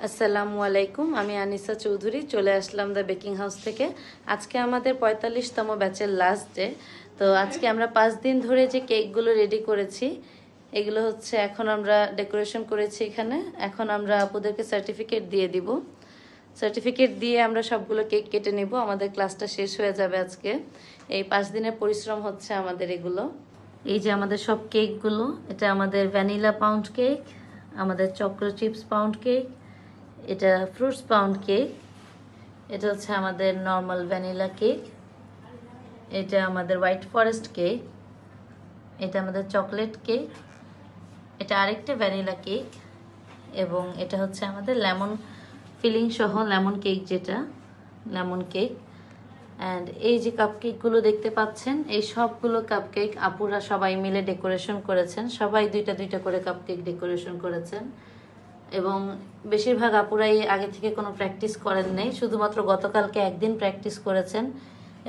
আসসালামু আলাইকুম, আমি আনিসা চৌধুরী চলে আসলাম দ্য বেকিং হাউস থেকে। আজকে আমাদের 45তম ব্যাচের লাস্ট ডে। তো আজকে আমরা 5 দিন ধরে যে কেকগুলো রেডি করেছি, এগুলো হচ্ছে এখন আমরা ডেকোরেশন করেছি এখানে। এখন আমরা আপুদেরকে সার্টিফিকেট দিয়ে দিব। সার্টিফিকেট দিয়ে আমরা সবগুলো কেক কেটে নিব। আমাদের ক্লাসটা শেষ হয়ে যাবে আজকে। এই 5 দিনের পরিশ্রম হচ্ছে আমাদের এগুলো। এই যে আমাদের সব কেকগুলো, এটা আমাদের ভ্যানিলা পাউন্ড কেক, আমাদের চকো চিপস পাউন্ড কেক, এটা ফ্রুটস পাউন্ড কেক, এটা হচ্ছে আমাদের নর্মাল ভ্যানিলা কেক, এটা আমাদের হোয়াইট ফরেস্ট কেক, এটা আমাদের চকলেট কেক, এটা আরেকটা ভ্যানিলা কেক, এবং এটা হচ্ছে আমাদের লেমন ফিলিং সহ লেমন কেক, যেটা লেমন কেক। অ্যান্ড এই যে কাপকেকগুলো দেখতে পাচ্ছেন, এই সবগুলো কাপকেক আপুরা সবাই মিলে ডেকোরেশন করেছেন। সবাই দুইটা দুইটা করে কাপকেক ডেকোরেশন করেছেন, এবং বেশিরভাগ আপুরাই আগে থেকে কোনো প্র্যাকটিস করেন নাই, শুধুমাত্র গতকালকে একদিন প্র্যাকটিস করেছেন।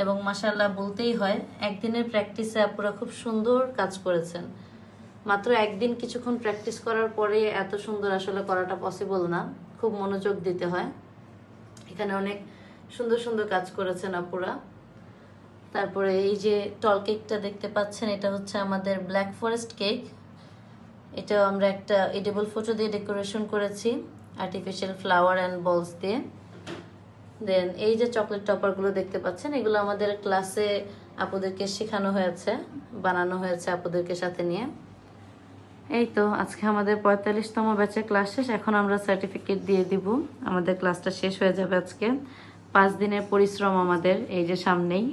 এবং মাশাআল্লাহ বলতেই হয়, একদিনের প্র্যাকটিসে আপুরা খুব সুন্দর কাজ করেছেন। মাত্র একদিন কিছুক্ষণ প্র্যাকটিস করার পরে এত সুন্দর আসলে করাটা পসিবল না, খুব মনোযোগ দিতে হয়। এখানে অনেক সুন্দর সুন্দর কাজ করেছেন আপুরা। তারপরে এই যে টল কেকটা দেখতে পাচ্ছেন, এটা হচ্ছে আমাদের ব্ল্যাক ফরেস্ট কেক। এটাও আমরা একটা এডিবল ফটো দিয়ে ডেকোরেশন করেছি, আর্টিফিশিয়াল ফ্লাওয়ার অ্যান্ড বলস দিয়ে। দেন এই যে চকলেট টপারগুলো দেখতে পাচ্ছেন, এগুলো আমাদের ক্লাসে আপুদেরকে শেখানো হয়েছে, বানানো হয়েছে আপুদেরকে সাথে নিয়ে। এই তো আজকে আমাদের 45তম ব্যাচের ক্লাস শেষ। এখন আমরা সার্টিফিকেট দিয়ে দিব। আমাদের ক্লাসটা শেষ হয়ে যাবে আজকে। 5 দিনের পরিশ্রম আমাদের এই যে সামনেই।